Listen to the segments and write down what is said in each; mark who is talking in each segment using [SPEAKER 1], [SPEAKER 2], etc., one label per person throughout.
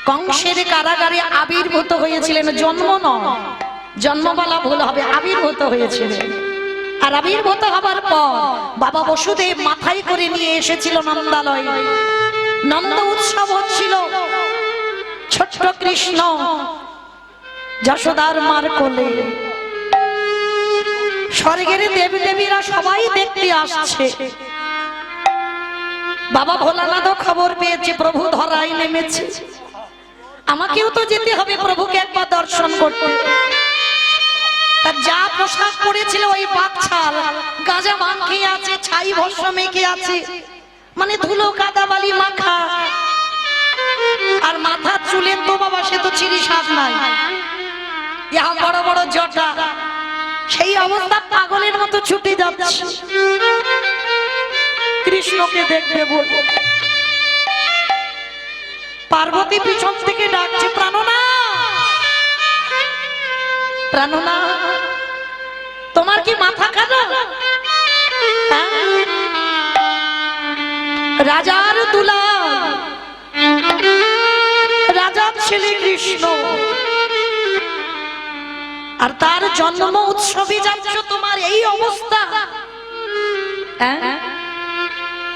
[SPEAKER 1] কংসের কারাগারে আবির্ভূত হয়েছিলেন, জন্ম নয়, জন্ম বলা ভুল হবে, আবির্ভূত হয়েছিলেন। আর আবির্ভূত হবার পর বাবা বসুদেব মাথায় করে নিয়ে এসেছিল নন্দালয়। নন্দ উৎসব হচ্ছিল। ছোট্ট কৃষ্ণ যশোদার মার কোলে। স্বর্গের দেবী দেবীরা সবাই দেখতে আসছে। বাবা ভোলানাথ খবর পেয়েছে প্রভু ধরায় নেমেছে, আমাকেও তো যেতে হবে প্রভুকে একবার দর্শন করতে। তার যা পোশাক পরেছিল ওই বাকছাল, গাঁজা মাখে আছে, ছাই ভস্ম মেখে আছে, মানে ধুলো কাদা বালি মাখা। আর মাথার চুলের তো বাবা সে তো চিরি সাজ নাই, ইহা বড় বড় জটা। সেই অবস্থা পাগলের মতো ছুটে যাচ্ছে কৃষ্ণকে দেখবে বলবো। পার্বতী পিছন থেকে ডাকছে, প্রাণনা, প্রাণনা, তোমার কি মাথা খারাপ? রাজার দুলাল, রাজার ছেলে কৃষ্ণ, আর তার জন্ম উৎসবে যাচ্ছ, তোমার এই অবস্থা।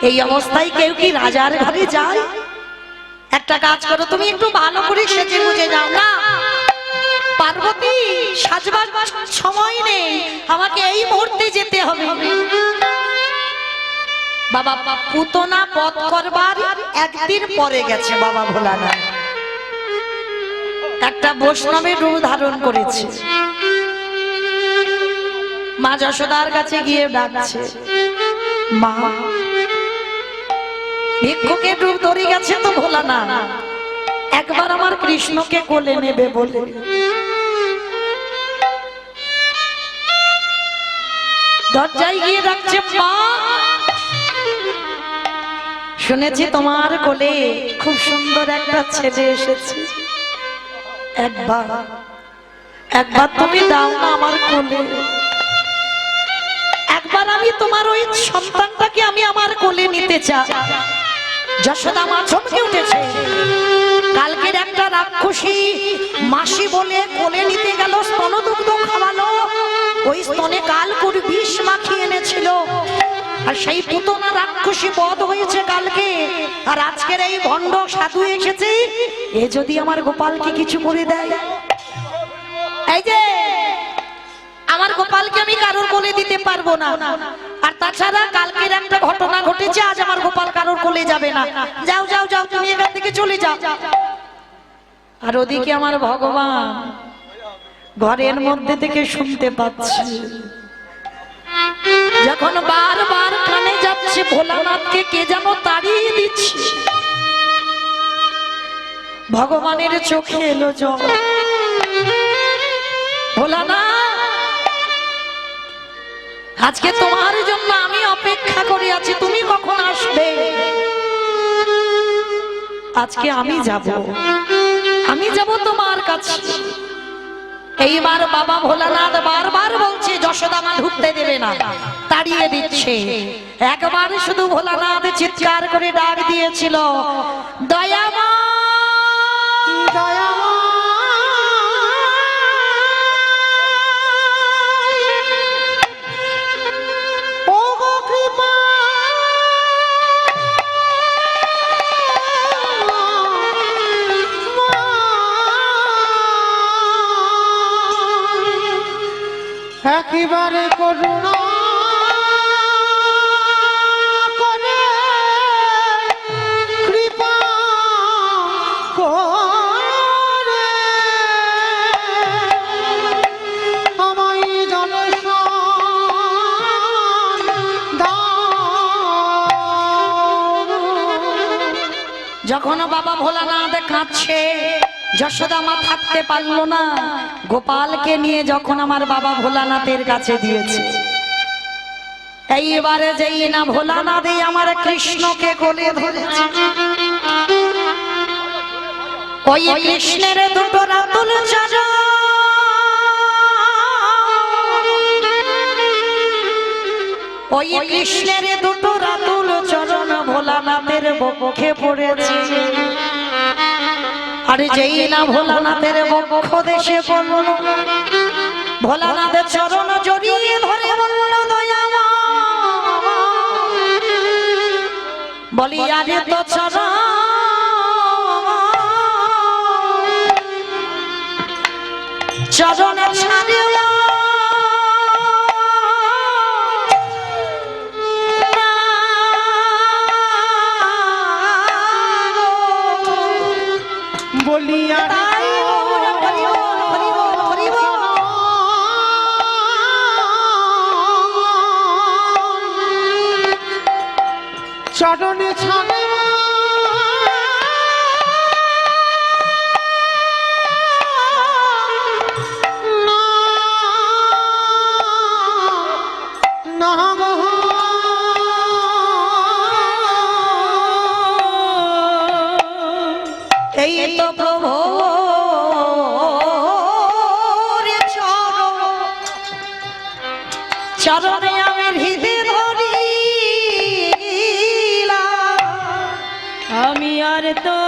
[SPEAKER 1] এই অবস্থায় কেউ কি রাজার ঘরে যায়? একটা কাজ করো, তুমি একটু ভালো করে সেজে গুজে যাও। না পার্বতী, সাজবার সময় নেই, আমাকে এই মুহূর্তে যেতে হবে। বাবা পুতনা বধ করবার একদিন পরে গেছে বাবা ভোলানাথ, একটা বৈষ্ণবের রূপ ধারণ করেছে। মা যশোদার কাছে গিয়ে ডাকছে, মা ভিক্ষুকের রূপ ধরে গেছে তো ভোলানাথ, একবার আমার কৃষ্ণকে কোলে নেবে বলে। দরজায় গিয়ে ডাকছে, মা শুনেছি তোমার কোলে খুব সুন্দর একটা ছেলে এসেছে, একবার একবার তুমি দাও না আমার কোলে, একবার আমি তোমার ওই সন্তানটাকে আমি আমার কোলে নিতে চাই। যশোদা মা চমকে উঠেছে। কালকের একটা রাক্ষসী মাসি বলে কোলে নিতে গেল, স্তনদুগ্ধ খাওয়ালো, ওই স্তনে কালকুর বিষ মাখিয়ে এনেছিল। আর সেই পুতনা রাক্ষসী বধ হয়েছে কালকে, আর আজকের এই ভণ্ড সাধু এসেছে, এ যদি আমার গোপালকে কিছু করে দেয়। এই যে আমার গোপালকে আমি কারোর কোলে দিতে পারবো না, আর তাছাড়া কালকের একটা ঘটনা ঘটেছে, আজ আমার গোপাল কারোর কোলে যাবে না। যাও যাও যাও, তুমি এখান থেকে চলে যাও। আর ওদিকে আমার ভগবান ঘরের মধ্যে থেকে শুনতে পাচ্ছে, যখন বারবার কানে যাচ্ছে ভোলানাথকে কে যেন তাড়িয়ে দিচ্ছে। ভগবানের চোখে এলো জল। ভোলানাথ, আজকে তোমার জন্য আমি অপেক্ষা করে আছি, তুমি কখন আসবে? আজকে আমি যাব তোমার কাছে। এইবার বাবা ভোলানাথ বারবার বলছে যশোদা মা ঢুকতে দেবে না, তাড়িয়ে দিচ্ছে। একবার শুধু ভোলানাথ চিৎকার করে ডাক দিয়েছিল, দয়ামা দয়ামা।
[SPEAKER 2] একেবারে করুণা করে কৃপা করে আমায় দর্শন দাও।
[SPEAKER 1] যখন বাবা ভোলানাথ কাঁদছে, যশোদা মা থাকতে পারলো না, গোপালকে নিয়ে যখন আমার বাবা ভোলানাথের কাছে দিয়েছে, এইবারে যেই না ভোলানাথ আমার কৃষ্ণকে কোলে ধরেছে, ওই কৃষ্ণের দুটো রাতুল চাঁদা ওই কৃষ্ণের দুটো রাতুল চরণ ভোলানাথের বক্ষে পড়েছে। আর যেই না ভোলানাথের বক্ষ দেশে পড়ল, ভোলানাথের চরণ জড়িয়ে ধরে বলল দয়াময়, বলি আরে তো চরণ চরণ ছাড়িল
[SPEAKER 2] বলিয়া চরণে ছাড়ে না গো
[SPEAKER 1] এই তো প্রভু রে চরণে আমি হৃদয় ধরিলাম,
[SPEAKER 3] আমি আর তো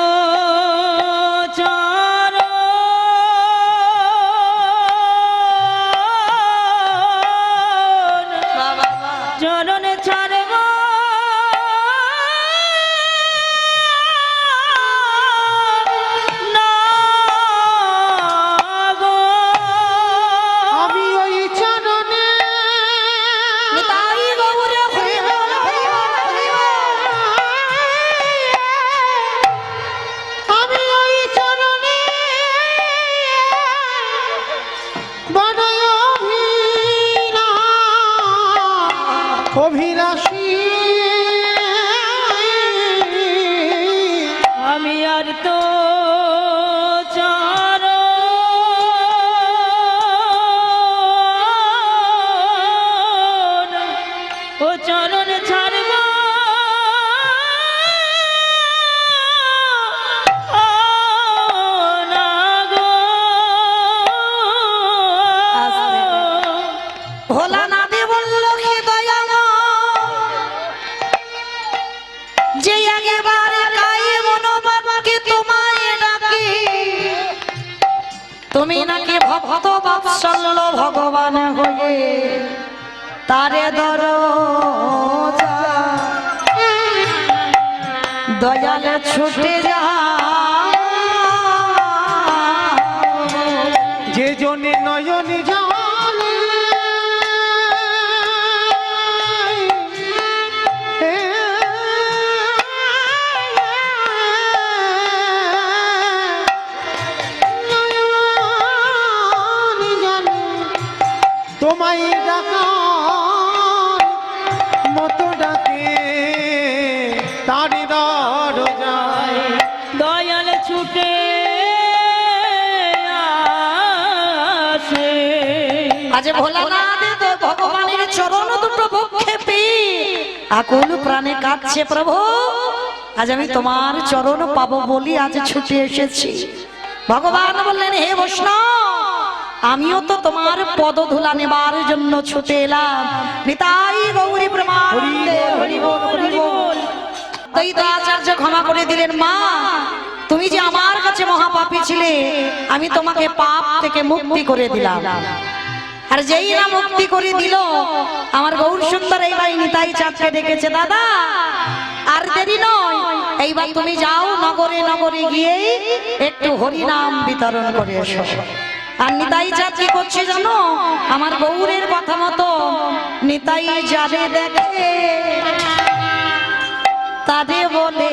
[SPEAKER 3] চরণে ছাড়ব না গো।
[SPEAKER 2] আমি ওই চরণে
[SPEAKER 1] নিতাই গৌর হরি বল, হরি বল, হরি বল।
[SPEAKER 2] আমি ওই চরণে বড়ই অভিলাষী
[SPEAKER 3] আমি আর তো চরণ ছাড়ব না গো।
[SPEAKER 1] ভোলানাথে বলল হে দয়াময়, যে একেবারে গায়ে মনোবাক্যে তোমায় ডাকে, তুমি নাকি ভক্ত বাৎসল্য ভগবান হয়ে তারে দরজা দয়াল ছুটে যা।
[SPEAKER 2] যে জনে নয়ন জলে নয়ন জলে তোমায় ডাকার মতো ডাকে তারি দরজায়
[SPEAKER 3] দয়াল ছুটে আসে।
[SPEAKER 1] আজ ভোলানাথ তো ভগবানের চরণ দুটো বক্ষে পেয়ে আকুল প্রাণে কাঁদছে, প্রভু আজ আমি তোমার চরণ পাবো বলি আজ ছুটে এসেছি। ভগবান বললেন হে বৈষ্ণব, আমিও তো তোমার পদধূলা নেবার জন্য ছুটে এলাম। নিতাই গৌরী প্রেমানন্দে হরি বল, হরি বল। তাই তো আচার্য ক্ষমা করে দিলেন, মা তুমি যে আমার কাছে মহাপাপী ছিলে, আমি তোমাকে পাপ থেকে মুক্তি করে দিলাম। আর যেই না মুক্তি করে দিল, আমার গৌর সুন্দর এইবার নিতাই চাঁদকে ডেকেছে, দাদা আর দেরি নয়, এইবার তুমি যাও নগরে নগরে গিয়ে একটু হরিনাম বিতরণ করে এসো। আর নিতাই চাঁদ কি করছে জানো, আমার গৌরের কথা মতো নিতাই যাবে দেখে তাদের বলে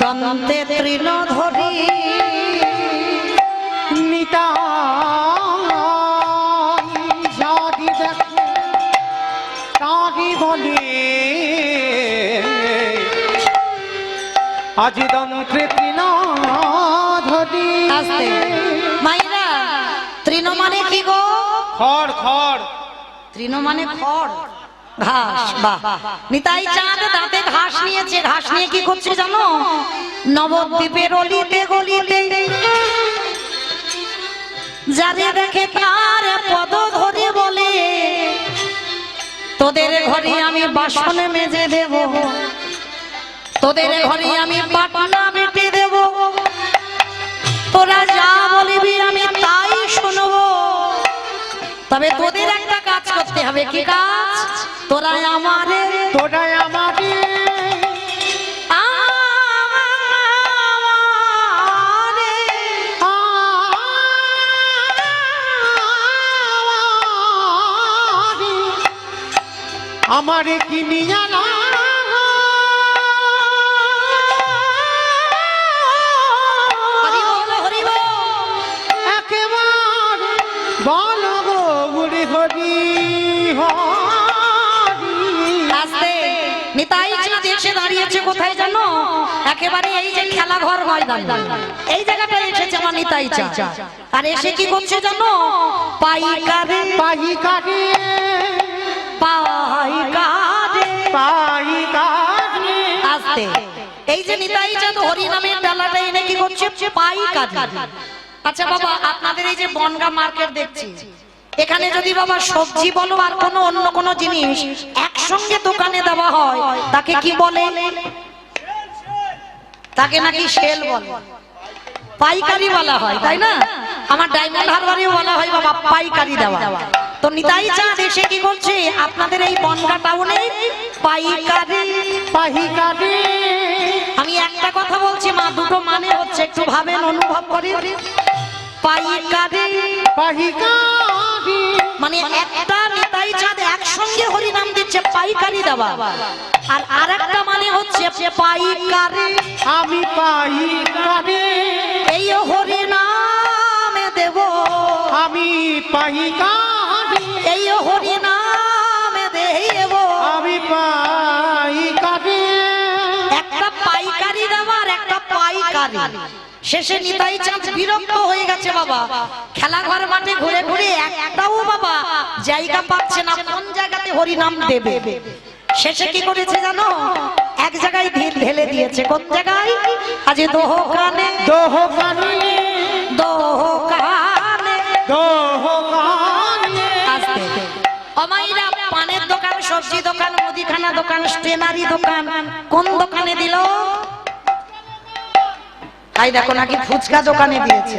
[SPEAKER 1] দন্তে তৃণ ধরি
[SPEAKER 2] নিতাই দেখে তারি বলে আজ দন্ত্রে তৃণ ধরি।
[SPEAKER 1] আস্তে মাইরা, তৃণ মানে কি গো?
[SPEAKER 2] খড় খড়
[SPEAKER 1] তৃণ মানে খড়, ঘাস। বাহ, নিতাই চাঁদ দাঁতে ঘাস নিয়েছে, ঘাস নিয়ে কি করছে জানো, নবদ্বীপের অলিতে গলিতে যারে দেখে তার পদ ধরে বলে তোদের ঘরে আমি বাসন মেজে দেব, তোদের ঘরে আমি পাটনা বেটে দেব, তোরা যা বলবি আমি তাই শুনবো। তবে তোদের একটা কাজ করতে হবে। কি কাজ? তোরা আমারে
[SPEAKER 2] তোরাই আমাদের আমারে কিনিয়া না
[SPEAKER 1] হরি বল, হরি বল।
[SPEAKER 2] একেবারে বলো গো হরি হরি হরি।
[SPEAKER 1] আস্তে, নিতাই চাঁদ এসে দাঁড়িয়েছে কোথায় জানো? একেবারে এই যে খেলা ঘর ময়দান, এই জায়গাটায় এসেছে আমার নিতাই চাঁদ। আর এসে কি করছে জানো? পাইকারে
[SPEAKER 2] পাইকারে
[SPEAKER 1] পাইকারে
[SPEAKER 2] পাইকারে।
[SPEAKER 1] আস্তে, এই যে নিতাই চাঁদ হরি নামের ডালাটা এনে কি করছে? পাইকারে। আচ্ছা বাবা, আপনাদের এই যে বনগা মার্কেট দেখছি, এখানে যদি বাবা সবজি বলো আর কোনো অন্য কোনো জিনিস একসঙ্গে দোকানে দেওয়া হয় তাকে কি বলে? তাকে নাকি সেল বলে, পাইকারি বলা হয়, তাই না? আমার ডায়মন্ড হারবারেও বলা হয় বাবা পাইকারি দেওয়া। তো নিতাই চাঁদ এসে কি করছে আপনাদের এই বনগা টাউনে? পাইকারি
[SPEAKER 2] পাইকারে।
[SPEAKER 1] আমি একটা কথা বলছি মা, দুটো মানে হচ্ছে, একটু ভাবেন, অনুভব করেন। পাইকারি
[SPEAKER 2] পাইকারে
[SPEAKER 1] মানে একটা নিতাই চাঁদ একসঙ্গে হরি নাম দিচ্ছে, পাইকারি দেওয়া। আর আরেকটা মানে হচ্ছে পাইকারি,
[SPEAKER 2] আমি পাইকারে
[SPEAKER 1] এই হরি নামে দেব,
[SPEAKER 2] আমি পাইকারে
[SPEAKER 1] এই হরি নামে দেব।
[SPEAKER 2] আমি পাইকারে।
[SPEAKER 1] একটা পাইকারি দেওয়া আর একটা পাইকারি। শেষে নিতাই চাঁদ বিরক্ত হয়ে গেছে বাবা, খেলাঘর মাঠে ঘুরে ঘুরে একটাও বাবা জায়গা পাচ্ছে না কোন জায়গাতে হরি নাম দেবে। শেষে কি করেছে জানো? এক জায়গায় ঢিল ঢেলে দিয়েছে। কোন জায়গায়? আজ দোকানে
[SPEAKER 2] দোকানে
[SPEAKER 1] দোকানে
[SPEAKER 2] দোকানে।
[SPEAKER 1] আসতে অমাইরা পানের দোকান, সবজি দোকান, মুদিখানা দোকান, স্টেনারি দোকান, কোন দোকানে দিল? তাই দেখো নাকি ফুচকা দোকানে দিয়েছে।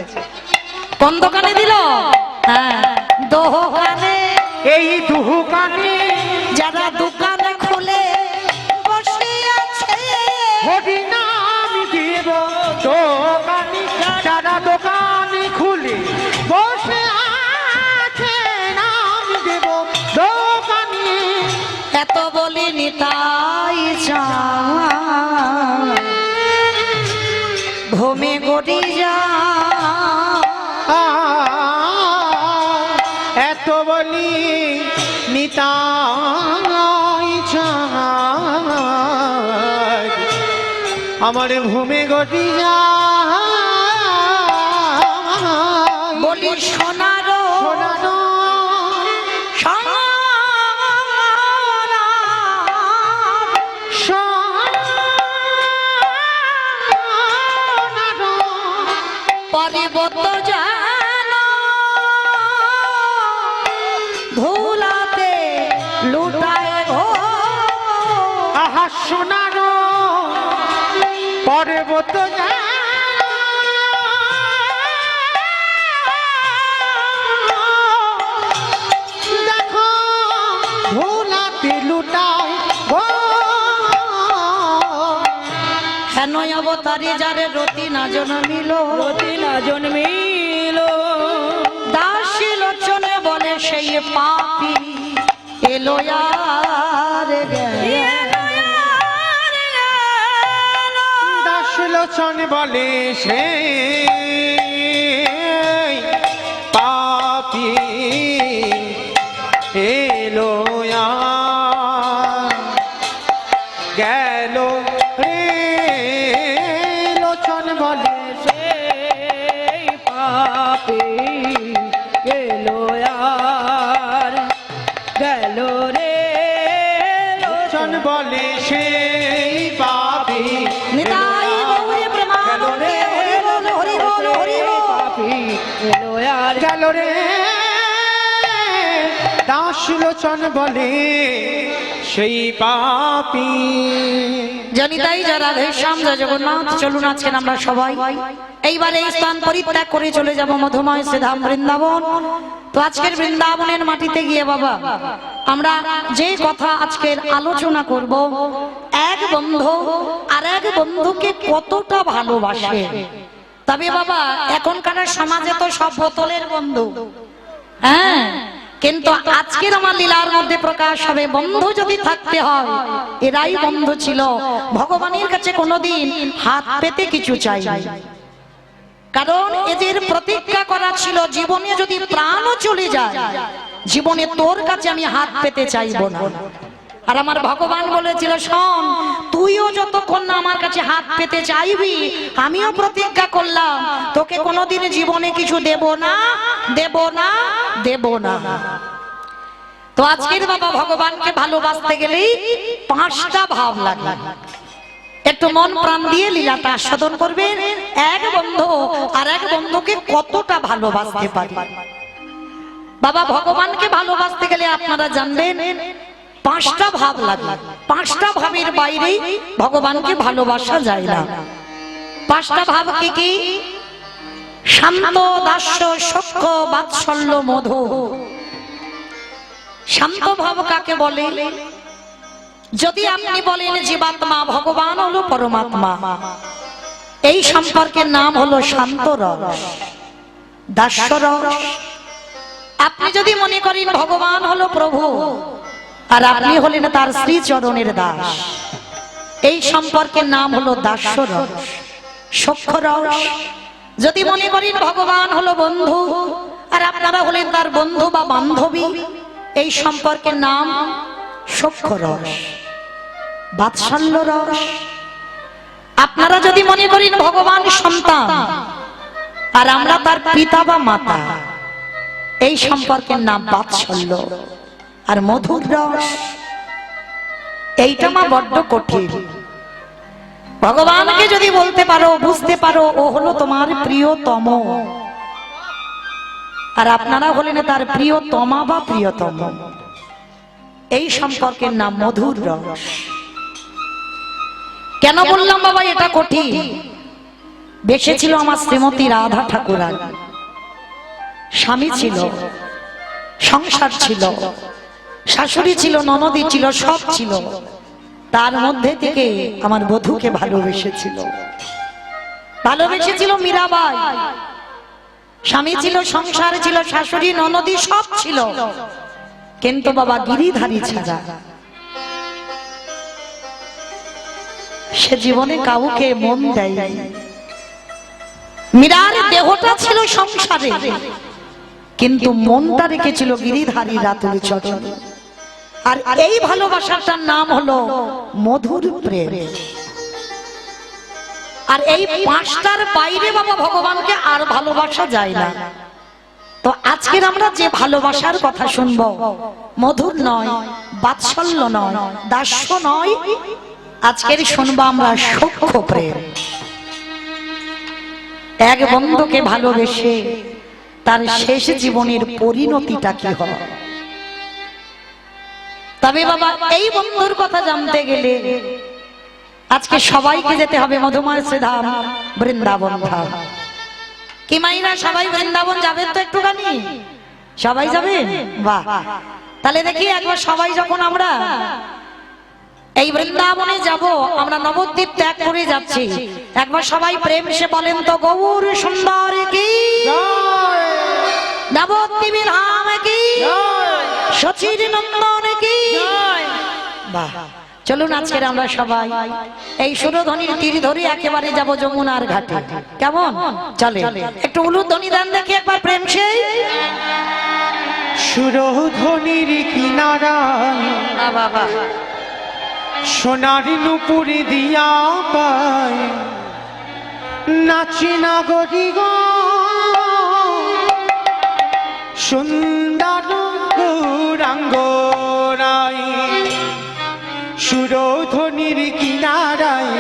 [SPEAKER 1] কোন দোকানে দিল? হ্যাঁ, দোকানে।
[SPEAKER 2] এই দোকানে
[SPEAKER 1] যারা দোকানে খুলে বসে আছে,
[SPEAKER 2] হরি নাম দেব। দোকানে যারা দোকানে খুলে বসে আছে নাম দেব দোকানে।
[SPEAKER 1] এত বলি নিতাই চাঁদ ঘুমে গড়ি যা।
[SPEAKER 2] এত বলি নিতাই চাঁদ আমার ভূমে গটিয়া
[SPEAKER 1] বলি সোনারো
[SPEAKER 2] সোনানো সোনানো
[SPEAKER 1] পরিবত যেন ধুলাতে লুটায় ঘো।
[SPEAKER 2] আহা সোনানো পর্বত দেখো ভোলাতে লুটায় গো।
[SPEAKER 1] হেন অবতারে যারে রতি না জন্মিল,
[SPEAKER 3] রতি না জন্মিল,
[SPEAKER 1] দাসী লোচনে বলে সেই পাপি এলো আর গেল।
[SPEAKER 2] দাসলোচন বলে সে পাপি এলো গেল রে। লোচন বলে
[SPEAKER 3] সেই পাপি গেলো আর গেল রে।
[SPEAKER 2] লোচন বলে সেই পাপি
[SPEAKER 1] নিতাই গৌরে প্রেমানন্দে হরি বল, হরি বল, হরি বল।
[SPEAKER 3] পাপি এলো আর
[SPEAKER 2] গেল রে দাস লোচন বলে সেই পাপী।
[SPEAKER 1] জনিতাই যারা শ্যাম জয় জগন্নাথ। চলুন আজকে আমরা সবাই এইবারে এই স্থান পরিত্যাগ করে চলে যাব মধুময় শ্রীধাম বৃন্দাবন। তো আজকের বৃন্দাবনের মাটিতে গিয়ে বাবা আমরা যে কথা আজকের আলোচনা করব, এক বন্ধু আর এক বন্ধুকে কতটা ভালোবাসে। তবে বাবা এখনকার সমাজে তো সব বোতলের বন্ধু, হ্যাঁ, কিন্তু আজকের আমার লীলার মধ্যে প্রকাশ হবে বন্ধু যদি থাকতে হয় এরাই বন্ধু ছিল। ভগবানের কাছে কোনোদিন হাত পেতে কিছু চাইনি, কারণ এদের প্রতিজ্ঞা করা ছিল জীবনে যদি প্রাণও চলে যায় জীবনে তোর কাছে আমি হাত পেতে চাইবো না। আর আমার ভগবান বলেছিল শোন, তুইও যতক্ষণ না আমার কাছে হাত পেতে চাইবি আমিও প্রতিজ্ঞা করলাম তোকে কোনোদিন জীবনে কিছু দেব না, দেব না, দেব না। তো আজকের বাবা ভগবানকে ভালোবাসতে গেলেই পাঁচটা ভাব লাগে। একটু মন প্রাণ দিয়ে লীলাটা আস্বাদন করবেন। এক বন্ধু আর এক বন্ধুকে কতটা ভালোবাসতে পারে। বাবা ভগবানকে ভালোবাসতে গেলে আপনারা জানবেন পাঁচটা ভাব লাগে। পাঁচটা ভাবের বাইরে ভগবানকে ভালোবাসা যায় না। পাঁচটা ভাব কি কি? শান্ত, দাস্য, সখ্য, বাৎসল্য, মধু। শান্ত ভাব কাকে বলে? যদি আপনি বলেন জীবাত্মা, ভগবান হলো পরমাত্মা, এই সম্পর্কের নাম হলো শান্ত রস, দাস্য রস। আপনি যদি মনে করেন ভগবান হলো প্রভু আর আপনি হলেন তার শ্রী চরণের দাস, এই সম্পর্কের নাম হলো দাস্য রস, সখ্য রস। যদি মনে করেন ভগবান হলো বন্ধু আর আপনারা হলেন তার বন্ধু বা বান্ধবী, এই সম্পর্কের নাম সখ্য রস, বাৎসল্য রস। আপনারা যদি মনে করেন ভগবান সন্তান আর আমরা তার পিতা বা মাতা, এই সম্পর্কের নাম বাৎসল্য। আর মধুর রস, এইটা মা বড্ড কঠিন। ভগবানকে যদি বলতে পারো, বুঝতে পারো ও হলো তোমার প্রিয়তম, আর আপনারা হলেন তার প্রিয়তমা বা প্রিয়তম, এই সম্পর্কের নাম মধুর রস। কেন বললাম বাবা এটা কঠিন? বেঁচেছিল আমার শ্রীমতী রাধা ঠাকুরানী, স্বামী ছিল, সংসার ছিল, শাশুড়ি ছিল, ননদি ছিল, সব ছিল। তার মধ্যে থেকে আমার বধূকে ভালোবেসেছিল। ভালোবেসেছিল মীরাবাই। স্বামী ছিল, সংসার ছিল, শাশুড়ি, ননদি সব ছিল, কিন্তু বাবা গিরিধারী ছাড়া সে জীবনে কাউকে মন দেয়। মীরার দেহটা ছিল সংসারে, কিন্তু মনটা রেখেছিল গিরিধারী রাতুল চরণে। আর এই ভালোবাসাটার নাম হলো মধুর প্রেম। আর এই পাঁচটার বাইরে বাবা ভগবানকে আর ভালোবাসা যায় না। তো আজকের আমরা যে ভালোবাসার কথা শুনবো, মধুর নয়, বাৎসল্য নয়, দাস্য নয়, আজকের শুনবো আমরা সখ্য প্রেম। এক বন্ধুকে ভালোবেসে তার শেষ জীবনের পরিণতিটা কি হয়। তবে বাবা এই বন্ধুর কথা জানতে গেলে আজকে সবাইকে যেতে হবে মধুময় শ্রীধাম বৃন্দাবন ধাম। কি মাইনা সবাই বৃন্দাবন যাবেন তো একটুখানি? সবাই যাবেন? বাহ, তাহলে দেখি একবার সবাই যখন আমরা এই বৃন্দাবনে যাব, আমরা নবদ্বীপ ত্যাগ করে যাচ্ছি, একবার সবাই প্রেম সে বলেন তো গৌর সুন্দর কি, নবদ্বীপ ধাম কি, সচির নন্দন কি। বাহ, চলুন আজকের আমরা সবাই এই সুরধ্বনির তীর ধরে একেবারে যাব যমুনার ঘাটে। কেমন? চলে একটু উলুধ্বনি দেন দেখি একবার প্রেম সেই।
[SPEAKER 2] সুরধ্বনির কিনারায়
[SPEAKER 1] বাবা
[SPEAKER 2] সোনার নুপুর দিয়া পায় নাচি নাগরি গো সুন্দর গৌরাঙ্গরাই। সুরধ্বনির কিনারায়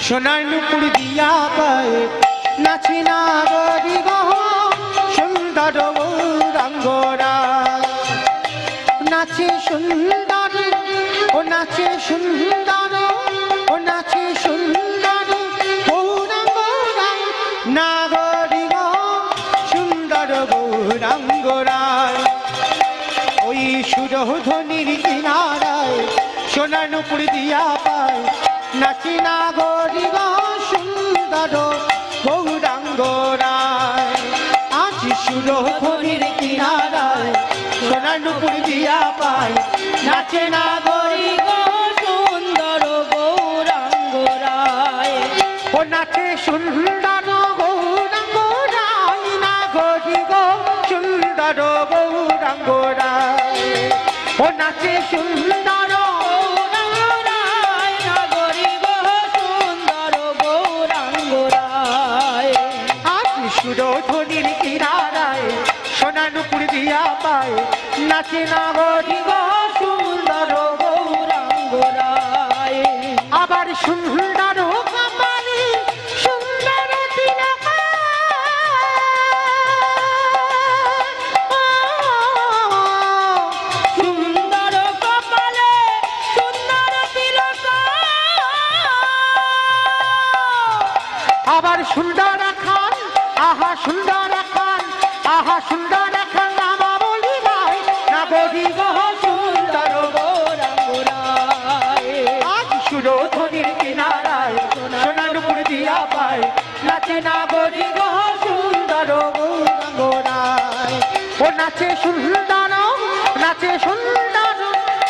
[SPEAKER 2] সোনার নুপুর দিয়া পায় নাচি নাগরি গো গৌরাঙ্গরায় নাচে সুন্দর ও নাচে সুন্দর ও নাচে সুন্দর গৌরাঙ্গরায় নাগরিক সুন্দর গৌরাঙ্গরায় ওই সুরধ্বনির কিনারায় সোনার নুপুর দিয়া পায় নাচি নাগরিক সুন্দর গৌরাঙ্গরায় আজ সুরধ্বনির কিনারায় সোনার নুপুর দিয়া পায় নাচে নাগরিক
[SPEAKER 3] সুন্দর গৌরাঙ্গরায়
[SPEAKER 2] ও নাচে সুন্দর গৌরাঙ্গরায় নাগরিক সুন্দর গৌরাঙ্গরায় ও নাচে সুন্দর
[SPEAKER 3] গৌরাঙ্গরায় নাগরিক সুন্দর গৌরাঙ্গরায়
[SPEAKER 2] আজ সুরধ্বনির কিনারায় সোনার নুপুর দিয়া পায় নাচে নাগরিক সুন্দর
[SPEAKER 3] গৌরাঙ্গরায়
[SPEAKER 2] আবার সুন্দর কপালে সুন্দর তিলক
[SPEAKER 3] সুন্দর কপালে সুন্দর তিলক
[SPEAKER 2] আবার সুন্দর খান আহা সুন্দর খান আহা সুন্দর খান নামা বলি ভাই না বলি গহ সুন্দর
[SPEAKER 3] গৌরাঙ্গরায়
[SPEAKER 2] আজ সুরধ্বনির কিনারায় সোনার উপর দিয়া পায় নাচে না বলি গহ সুন্দর গৌরাঙ্গরায় ও নাচে সুন্দর নাচে সুন্দর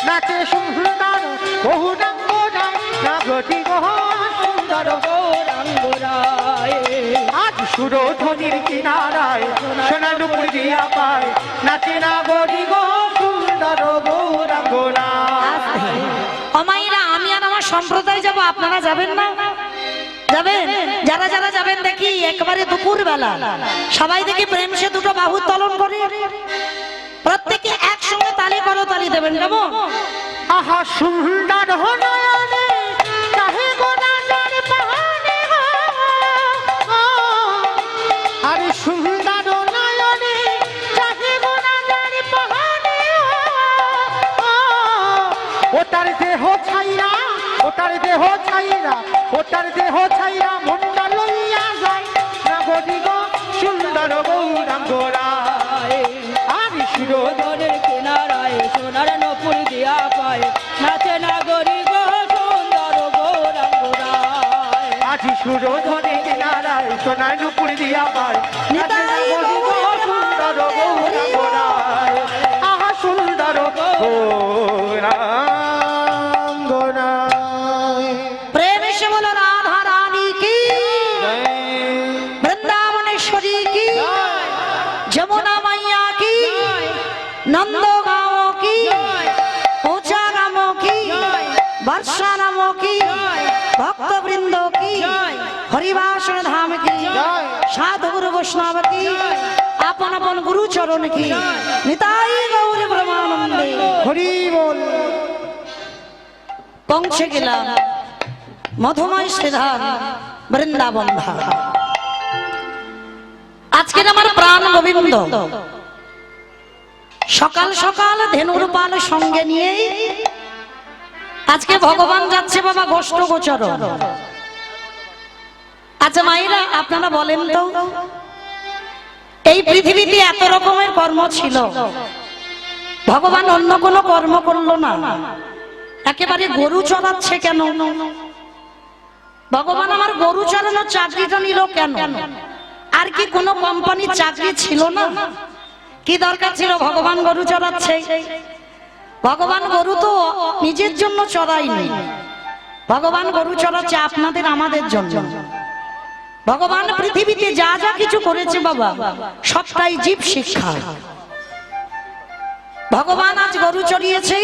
[SPEAKER 2] নাচে সুন্দর গৌরাঙ্গরায় না বলি গহ সুন্দর
[SPEAKER 3] গৌরাঙ্গরায়
[SPEAKER 2] আজ সুরধ্বনির কিনারায় সোনার উপর দিয়া পায় নাচে না বলি গো সুন্দর গৌরাঙ্গরায়
[SPEAKER 1] অমাইরা আমি আর আমার সম্প্রদায় যাব, আপনারা যাবেন না? যাবেন? যারা যারা যাবেন দেখি একবারে দুপুর বেলা সবাই দেখি প্রেম সে দুটো বাহু তলন করে প্রত্যেকে একসঙ্গে তালি করো, তালি দেবেন কেমন?
[SPEAKER 2] আহা সুন্দর নয়নে চাহে গোনাজার পাহাড়ে গো। আরে সুন্দর নয়নে চাহে গোনাজার পাহাড়ে গো। ও তার দেহ ছাইরা ও তার দেহ ছাইরা ও তার দেহ ছাইরা মনটা লইয়া যায় নাগরিক সুন্দর গৌরাঙ্গরায় আরে সুরধ
[SPEAKER 3] নদীর কিনারায় সোনার নপুর দিয়া পায় নাচে নাগরিক সুন্দর গৌরাঙ্গরায়
[SPEAKER 2] আজ সুরধনে কিনারায় সোনার নুপুর দিয়া পায় নাচে
[SPEAKER 1] নিতাই
[SPEAKER 2] নাগরিক
[SPEAKER 1] গৌর
[SPEAKER 2] সুন্দর গৌরাঙ্গরায় আহা সুন্দর গৌরাঙ্গরায়
[SPEAKER 1] প্রেম সে বলো রাধা রানী কি, বৃন্দাবনেশ্বরী কি, যমুনা মাইয়া কি, নন্দ গাঁও কি, ऊंचा गामो की, वर्षा नामो की, भक्त वृंदो की, हरिवासन धाम की, साधु गुरु वैष्णव की, अपन अपन गुरु चरण की, निताई गौर ब्रह्मानंदे
[SPEAKER 2] হরি বল
[SPEAKER 1] पहुंचे गেলাম মধুময় শ্রীধাম বৃন্দাবন ধাম। আজকের আমার প্রাণ গোবিন্দ সকাল সকাল ধেনুর পাল সঙ্গে নিয়ে আজকে ভগবান যাচ্ছে বাবা গোষ্ঠ গোচর। আচ্ছা মায়েরা আপনারা বলেন তো, এই পৃথিবীতে এত রকমের কর্ম ছিল, ভগবান অন্য কোনো কর্ম করলো না, একেবারে গরু চড়াচ্ছে কেন? ভগবান আমার গরু চড়ানোর চাকরিটা নিল কেন? আর কি কোনো কোম্পানির চাকরি ছিল না? কি দরকার ছিল ভগবান গরু চড়াচ্ছে? ভগবান গরু তো নিজের জন্য চড়ায়নি, ভগবান গরু চড়াচ্ছে আপনাদের আমাদের জন্য। ভগবান পৃথিবীতে যা যা কিছু করেছে বাবা সবটাই জীব শিক্ষা। ভগবান আজ গরু চড়িয়েছে,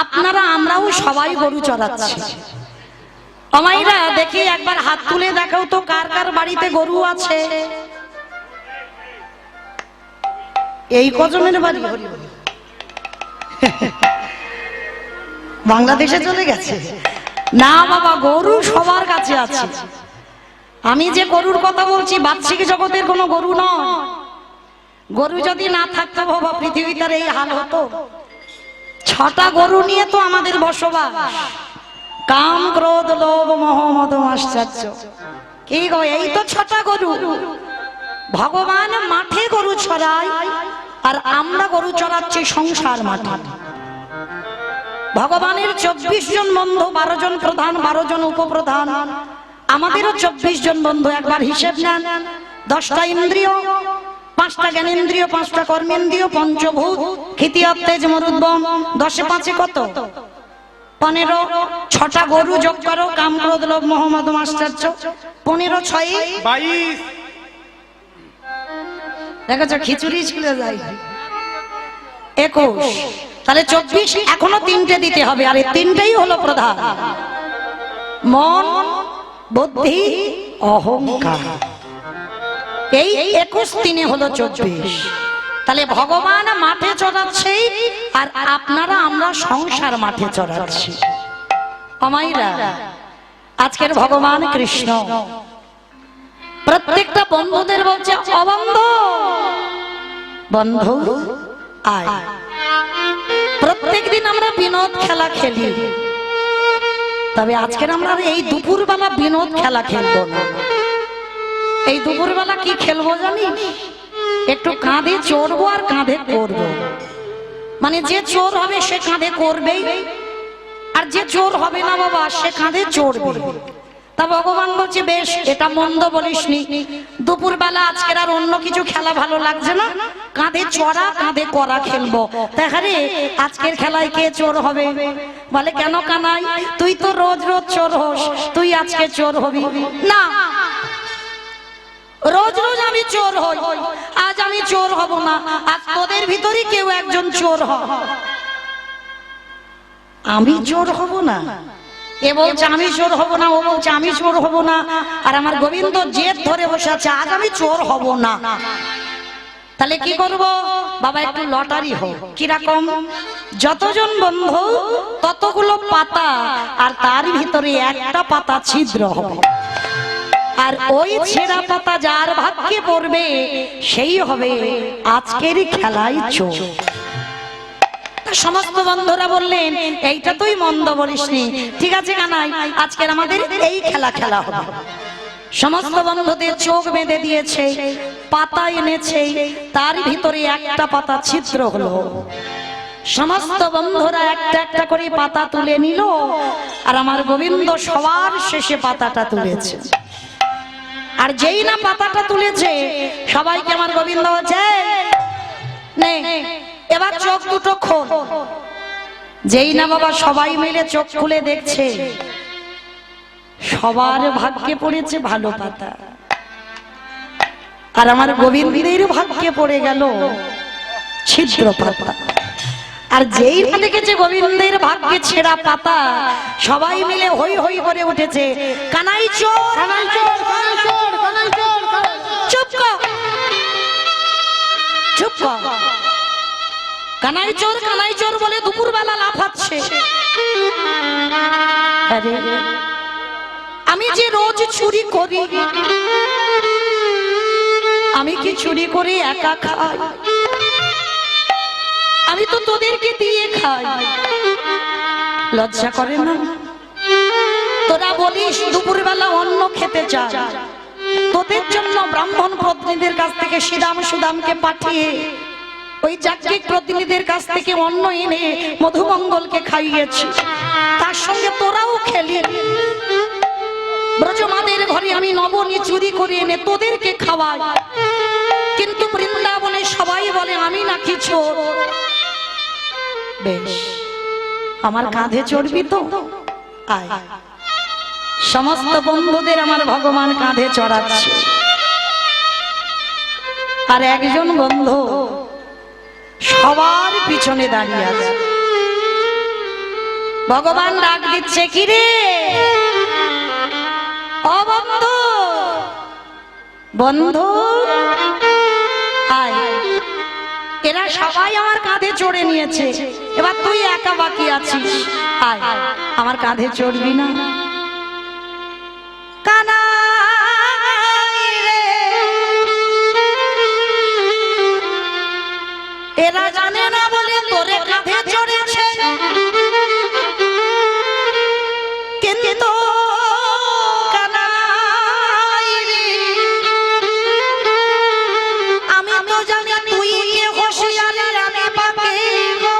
[SPEAKER 1] আপনারা আমরাও সবাই গরু চড়াচ্ছি। অমাইরা দেখি একবার হাত তুলে দেখাও তো কার কার বাড়িতে গরু আছে। এই কজনের বাড়ি বাংলাদেশে চলে গেছে না বাবা, গরু সবার কাছে আছে। আমি যে গরুর কথা বলছি বাহ্যিক জগতের কোনো গরু নয়, গরু যদি না থাকতো বাবা পৃথিবীতে আর এই হাল হতো? 6টা গরু নিয়ে তো আমাদের বসবাস। কাম ক্রোধ লোভ মোহ মদ মাশ্চর্য, কি গো এই তো 6টা গরু। ভগবান মাঠে গরু চড়ায় আর আমরা গরু চড়াচ্ছি সংসার মাঠে। ভগবানের 24 জন বন্ধু, 12 জন প্রধান, 12 জন উপপ্রধান, আমাদেরও 24 জন বন্ধু। একবার হিসেব নেন, 10টা ইন্দ্রিয়, 5টা জ্ঞানেন্দ্রিয়, 5টা কর্মেন্দ্রিয়, পঞ্চভূত, ক্ষিতিয়ব তেজ মরুদ্গম, 10 এ 5 কত? 15। 6টা গরু যোগ করো, কাম ক্রোধ লোভ মোহ মদ মাশ্চর্য, 15 6
[SPEAKER 2] 22।
[SPEAKER 1] দেখেছো খিচুড়ি ছিল যাই 21, তাহলে 24। এখনো 3টে দিতে হবে, আর এই 3টেই হলো প্রধান, মন বুদ্ধি অহংকার। এই 21 3 হলো 24। তাহলে ভগবান মাঠে চড়াচ্ছে আর আপনারা আমরা সংসার মাঠে চড়াচ্ছি। আমাইরা আজকের ভগবান কৃষ্ণ প্রত্যেকটা বন্ধুদের বলছে, অবন্ধু বন্ধু আয়। প্রত্যেকদিন আমরা বিনোদ খেলা খেলি, তবে আজকের আমরা এই দুপুরবেলা বিনোদ খেলা খেলবো না। এই দুপুরবেলা কি খেলবো জানিস? একটু কাঁধে চড়বো আর কাঁধে করবো। মানে যে চোর হবে সে কাঁধে করবেই, আর যে চোর হবে না বাবা সে কাঁধে চড়বে। তা ভগবান বলছে, বেশ, এটা মন্দ বলিসনি। দুপুরবেলা আজকের আর অন্য কিছু খেলা ভালো লাগছে না, কাঁধে চড়া কাঁধে করা খেলবো। তাহলে আজকের খেলায় কে চোর হবে? বলে, কেন কানাই, তুই তো রোজ রোজ চোর হোস, তুই আজকে চোর হবি না? রোজ রোজ আমি চোর হই, আজ আমি চোর হব না। আজ তোদের ভিতরে কেউ একজন চোর হ। আমি চোর হব না? এ বলছে আমি চোর হব না, ও বলছে আমি চোর হব না, আর আমার গোবিন্দ জেদ ধরে বসে আছে আজ আমি চোর হব না। তাহলে কি করব? বাবা একটু লটারি হোক। কিরকম? যতজন বন্ধু ততগুলো পাতা, আর তার ভিতরে একটা পাতা ছিদ্র হবে, আর ওই ছেঁড়া পাতা যার ভাগ্যে পড়বে সেই হবে আজকের খেলায় চোর। সমস্ত বন্ধুরা বললেন, এইটা তুই মন্দ বলিসনি, ঠিক আছে কানাই, আজকের আমাদের এই খেলা খেলা হবে। সমস্ত বন্ধুদের চোখ বেঁধে দিয়েছে, পাতা এনেছে, তার ভিতরে একটা পাতা ছিদ্র হলো। সমস্ত বন্ধুরা একটা একটা করে পাতা তুলে নিল, আর আমার গোবিন্দ সবার শেষে পাতাটা তুলেছে। আর যেই না পাতাটা তুলেছে, সবাইকে আমার গোবিন্দ বলছে, নে এবার চোখ দুটো খোল। যেই না বাবা সবাই মিলে চোখ খুলে দেখছে, সবার ভাগ্যে পড়েছে ভালো পাতা, আর আমার গোবিন্দের ভাগ্যে পড়ে গেল ছিদ্র পাতা। আর যেই না দেখেছে গোবিন্দের ভাগ্যে ছেঁড়া পাতা, সবাই মিলে হই হই করে উঠেছে, কানাই চোর, কানাই চোর, কানাই চোর, কানাই চোর। চুপ কর, চুপ কর। কানাই চোর, কানাই চোর বলে দুপুরবেলা লাফাচ্ছে। আমি যে রোজ চুরি করি, আমি কি চুরি করে একা খাই? আমি তো তোদেরকে দিয়ে খাই, লজ্জা করে না? তোরা বলিস দুপুরবেলা অন্ন খেতে চাস, তোদের জন্য ব্রাহ্মণ প্রতিনিধিদের কাছ থেকে শ্রীরাম সুদামকে পাঠিয়ে ওই যাজ্ঞিক প্রতিনিধিদের কাছ থেকে অন্ন এনে মধুমঙ্গলকে খাইয়েছি, তার সঙ্গে তোরাও খেলি। ব্রজমাদের ঘরে আমি নবনী চুরি করে এনে তোদেরকে খাওয়াই, কিন্তু বৃন্দাবনে সবাই বলে আমি নাকি চোর। বেশ, আমার কাঁধে চড়বি তো? আয়। সমস্ত বন্ধুদের আমার ভগবান কাঁধে চড়াচ্ছে, আর একজন বন্ধু সবার পিছনে দাঁড়িয়ে আছে। ভগবান ডাক দিচ্ছে, কি রে ও বন্ধু, বন্ধু আয়। এরা সবাই আমার কাঁধে চড়ে নিয়েছে, এবার তুই একা বাকি আছিস, আয় আমার কাঁধে চড়বি না? কানাই রে এরা জানে না বলে তোরে কাঁধে চড়েছে, কিন্তু কানাই রে, আমি তো জানি তুই কে হোশিয়ারি আমি পাকে গো।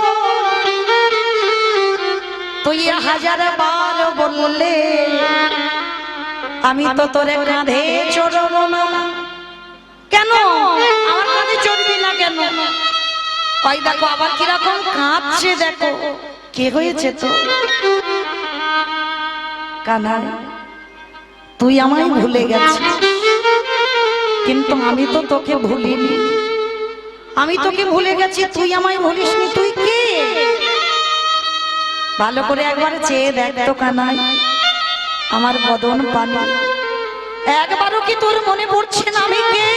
[SPEAKER 1] তুই 1000 বার বললে আমি তো তোরে কাঁধে চড়ব না। কেন আমার কাঁধে চড়বি না কেন? ওই দেখো আবার কিরকম কাঁদছে, দেখো কে হয়েছে তো? কানাই, তুই আমায় ভুলে গেছিস, কিন্তু আমি তো তোকে ভুলিনি। আমি তোকে ভুলে গেছি, তুই আমায় ভুলিসনি। তুই কে? ভালো করে একবার চেয়ে দেখ তো কানাই, আমার বদন পানি, একবারও কি তোর মনে পড়ছে না আমি কে?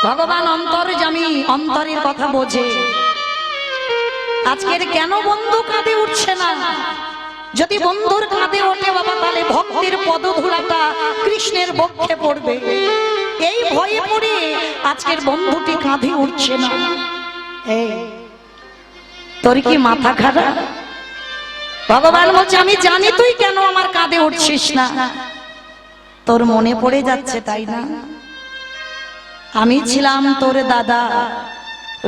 [SPEAKER 1] ভগবান অন্তর্যামী, অন্তরের কথা বোঝে। আজকের কেন বন্ধু কাঁদে উঠছে না? যদি বন্ধুর কাঁদে ওঠে বাবা, তাহলে ভক্তির পদধূলাটা কৃষ্ণের বক্ষে পড়বে। এই ভয়ে পড়ে আজকের বন্ধুটি কাঁধে উঠছে না। এই তোর কি মাথা খারাপ? ভগবান বলছে আমি জানি তুই কেন আমার কাঁধে উঠছিস না। তোর মনে পড়ে যাচ্ছে তাই না? আমি ছিলাম তোর দাদা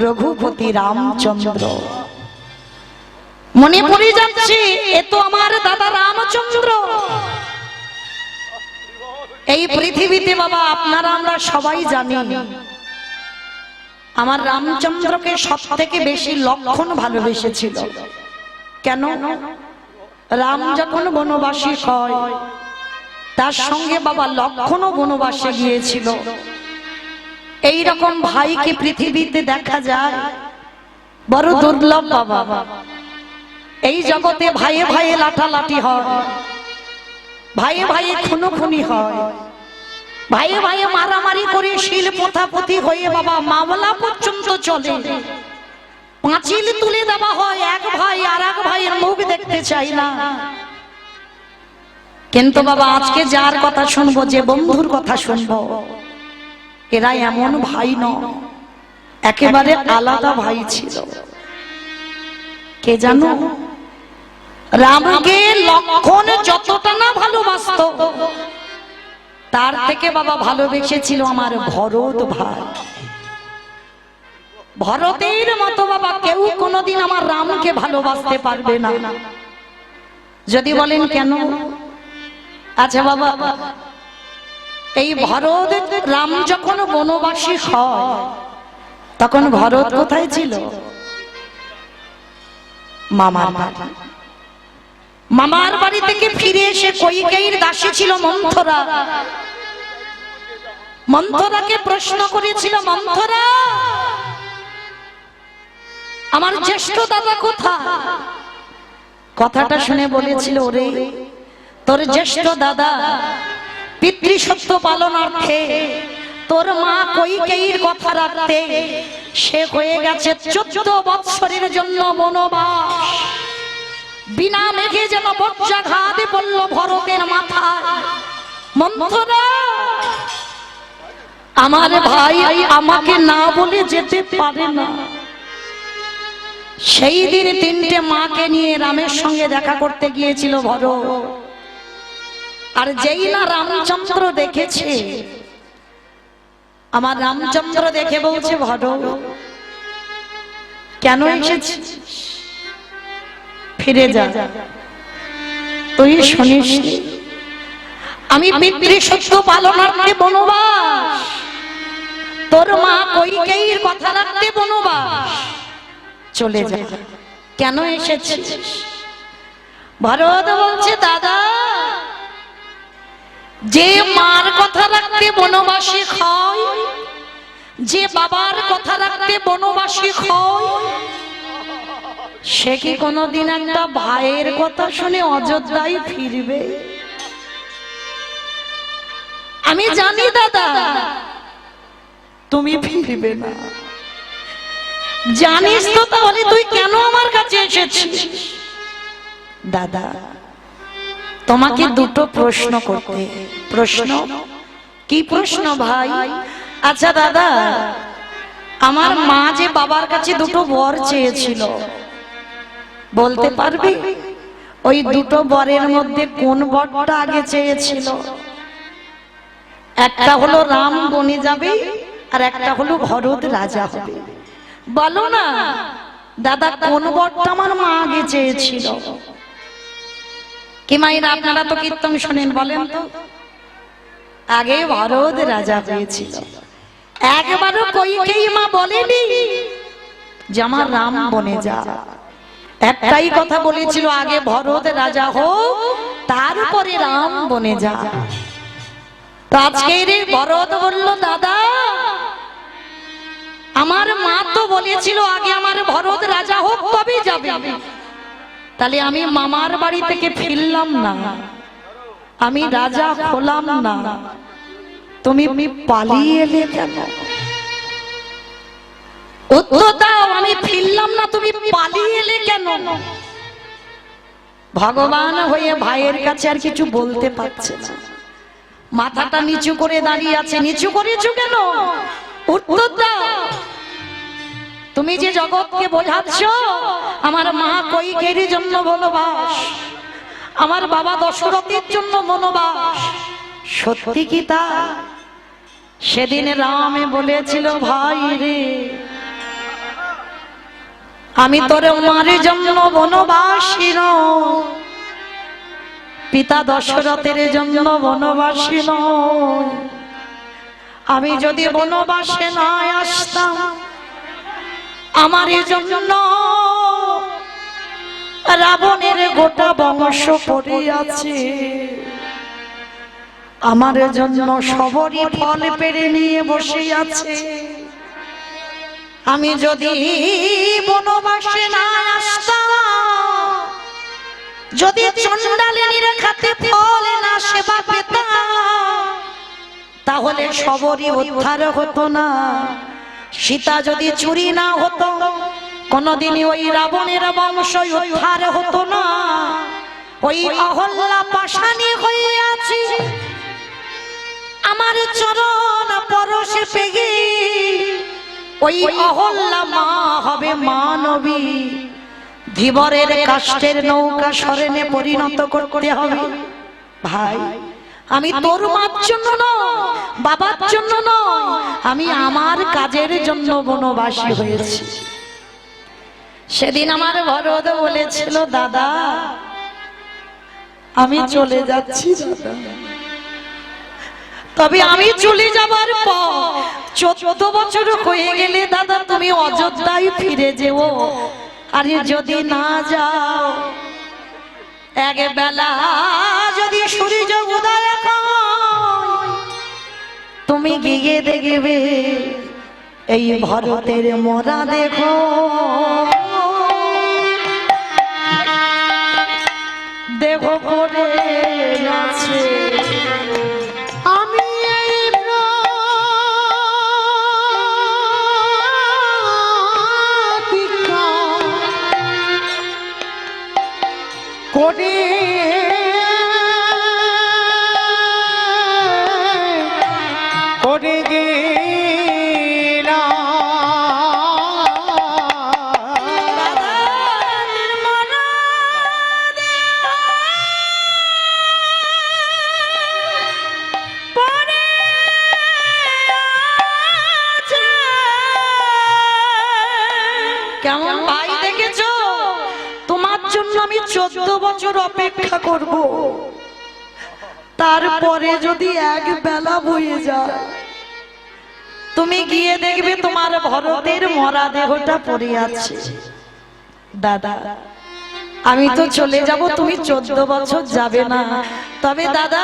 [SPEAKER 1] রঘুপতি রামচন্দ্র। মনে পড়ে যাচ্ছে এ তো আমার দাদা রামচন্দ্র। এই পৃথিবীতে বাবা আপনারা আমরা সবাই জানি আমার রামচন্দ্রকে সব থেকে বেশি লক্ষণ ভালোবেসেছিল। কেন? রাম যখন বনবাসী হয় তার সঙ্গে বাবা লক্ষণও বনবাসে গিয়েছিল। এই রকম ভাইকে পৃথিবীতে দেখা যায় বড় দুর্লভ বাবা। এই জগতে ভাইয়ে ভাইয়ে লাঠালাঠি হয়, ভাইয়ে ভাইয়ে খুনোখুনি হয়, ভাইয়ে ভাইয়ে মারামারি করে শিল পোথাপথি হয়ে বাবা মামলা পর্যন্ত চলে। পাঁচিল তুলে দেওয়া হয়, এক ভাই আর এক ভাইয়ের মুখ দেখতে চাই না। কিন্তু বাবা আজকে যার কথা শুনবো, যে বন্ধুর কথা শুনবো, এরা এমন ভাই নয়, একেবারে আলাদা ভাই ছিল। কে জানো? রামকে লক্ষণ যতটা না ভালোবাসতো, তার থেকে বাবা ভালোবেসেছিল আমার ভরত ভাই। ভরতের মতো বাবা কেউ কোনোদিন আমার রামকে ভালোবাসতে পারবে না। যদি বলেন কেন? আচ্ছা বাবা, এই ভরত রাম যখন বনবাসী হয় তখন ভরত কোথায় ছিল? মামার বাড়ি। মামার বাড়ি থেকে ফিরে এসে কইকেয়ীর দাসী ছিল মন্থরা। মন্থরাকে প্রশ্ন করেছিল, মন্থরা আমার জ্যেষ্ঠ দাদা কোথায়? কথাটা শুনে বলেছিল, ওরে তোর জ্যেষ্ঠ দাদা পিতৃসত্য পালনার্থে তোর মা কইকেয়ীর কথা রাখতে সে হয়ে গেছে 14 বৎসরের জন্য বনবাস। বিনা মেঘে যেন বজ্রাঘাতে পড়ল ভরতের মাথায়। মন্থরা আমার ভাই আমাকে না বলে যেতে পারে না। সেই দিন 3টে মাকে নিয়ে রামের সঙ্গে দেখা করতে গিয়েছিল ভরত। আর যেই না রামচন্দ্র দেখেছে, আমার রামচন্দ্র দেখে বলছে, ভরত কেন এসেছিস? ফিরে যা, তুই শুনিস আমি পিতৃসত্য পালনার্থে বনবাস, তোর মা কইকেয়ীর কথা রাখতে বনবাস, চলে যা। কেন এসেছিস? ভরত বলছে, দাদা যে মার কথা রাখতে বনবাসী হয়, যে বাবার কথা রাখতে বনবাসী হয়, সে কি কোনোদিন একটা ভাইয়ের কথা শুনে অযোধ্যায় ফিরবে? আমি জানি দাদা তুমি ফিরবে না। জানিস তো, তাহলে তুই কেন আমার কাছে এসেছিস? দাদা তোমাকে দুটো প্রশ্ন করতে। প্রশ্ন? কি প্রশ্ন ভাই? আচ্ছা দাদা, আমার মা যে বাবার কাছে দুটো বর চেয়েছিল, বলতে পারবি ওই দুটো বরের মধ্যে কোন বরটা আগে চেয়েছিল? একটা হলো রাম বনে যাবে, আর একটা হলো ভরত রাজা হবে। বলো না দাদা, কোন বরটা আমার মা আগে চেয়েছিল? কি মাইরা, আপনারা তো কীর্তন শোনেন, বলেন তো। আগে ভরত রাজা হয়েছিল। একবারও কইকেই মা বলেনি যে আমার রাম বনে যা। একটাই কথা বলেছিল, আগে ভরত রাজা হোক, তারপরে রাম বনে যা। তো আজকের ভরত বলল, দাদা আমার মা তো বলেছিল আগে আমার ভরত রাজা হোক তবে যাবে। তাহলে আমি মামার বাড়ি থেকে ফিরলাম না, আমি রাজা হলাম না, তুমি পালিয়ে এলে কেন? উত্তর দাও, আমি ফিরলাম না, তুমি পালিয়ে এলে কেন? ভগবান হয়ে ভাইয়ের কাছে আর কিছু বলতে পারছে না, মাথাটা নিচু করে দাঁড়িয়ে আছে। নিচু করেছো কেন? উত্তর দাও। তুমি যে জগৎকে বোঝাচ্ছ আমার মা কইকের জন্য বনবাস, আমার বাবা দশরথের জন্য বনবাস, সত্যি কি তা? সেদিন রামে বলেছিল, ভাই রে আমি তোর মার জন্য বনবাসী নই, পিতা দশরথের জন্য বনবাসী নই। আমি যদি বনবাসে না আসতাম, আমার জন্য রাবণের গোটা বংশ পড়ে আছে, আমার জন্য সবরই ফল পেড়ে নিয়ে বসে আছে। আমি যদি বনবাসে না আসতাম, যদি চণ্ডালিনীর খাতে ফল না সেবা পেতাম, তাহলে সবরই উদ্ধার হতো না। সীতা যদি চুরি না হতো, কোনদিনই ওই রাবণের বংশ উদ্ধার হতো না। ওই অহল্যা পাশানি হয়ে আছে, আমার চরণ পরশে পেগে ওই অহল্যা মা হবে মানবী। ধীবরের কাষ্ঠের নৌকা সরেনে পরিণত করতে হবে। ভাই আমি তোর মার জন্য নয়, বাবার জন্য নয়, আমি আমার কাজের জন্য বনবাসী হয়েছি। সেদিন আমার ভরত বলেছিল, দাদা আমি চলে যাচ্ছি দাদা, তবে আমি চলে যাবার পর 14 বছর হয়ে গেলে দাদা তুমি অযোধ্যায় ফিরে যেও। আর যদি না যাও, এক বেলা যদি সূর্য উদয় হয়, তুমি গিয়ে দেখবে এই ভরতের মরা দেখো, দেখো করে আছে।
[SPEAKER 2] আমি এই প্রতীক্ষা করে গেলাম।
[SPEAKER 1] কেমন ভাই দেখেছো? তোমার জন্য আমি 14 বছর অপেক্ষা করব, তারপরে যদি এক বেলা বয়ে যায়, তুমি গিয়ে দেখবে তোমার ভরতের মরা দেহটা পড়ে আছে। দাদা আমি তো চলে যাব, তুমি 14 বছর যাবে না। তবে দাদা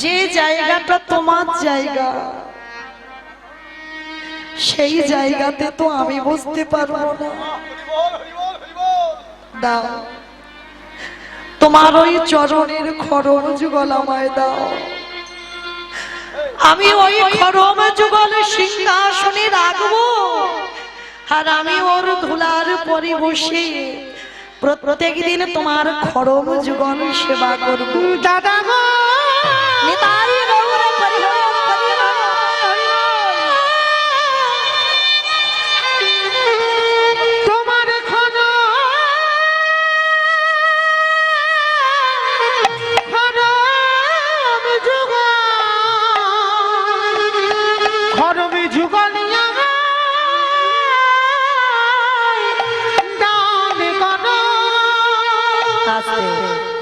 [SPEAKER 1] যে জায়গাটা তোমার জায়গা, সেই জায়গাতে তো আমি বসতে পারবো না। দাও তোমার ওই চরণের খরম যুগল আমায় দাও, আমি ওই খরম যুগল সিংহাসনে রাখবো, আর আমি ওর ধুলার পরে বসে প্রত্যেক দিন তোমার খরম যুগল সেবা করবো।
[SPEAKER 2] দাদা গো,
[SPEAKER 1] নিতাই গৌর হরি হরি হরি হরি।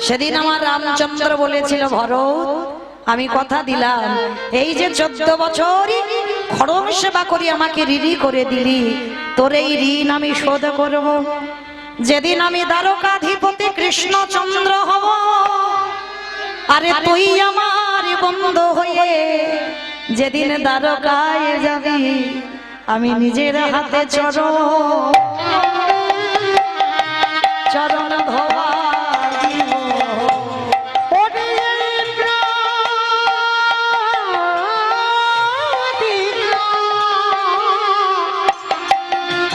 [SPEAKER 1] সেদিন আমার রামচন্দ্র বলেছিল, ভরত আমি কথা দিলাম, এই যে 14 বছর খড়ম সেবা করি আমাকে ঋণী করে দিলি, তোর এই ঋণ আমি শোধ করব। যেদিন আমি দ্বারকাধিপতি কৃষ্ণচন্দ্র হব, আরে তুই আমার বন্ধু হয়ে যেদিন দ্বারকায় যাবি, আমি নিজের হাতে চরণ ধোয়া দিব।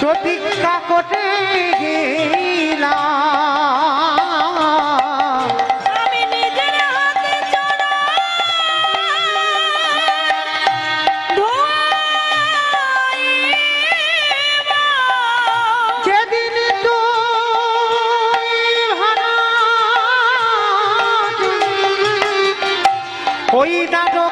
[SPEAKER 2] প্রতিজ্ঞা করতে গেলাম,
[SPEAKER 3] আমি নিজের হাতে চরণ ধোয়াইব।
[SPEAKER 2] যেদিন তুই ভাড়া ওই দাদু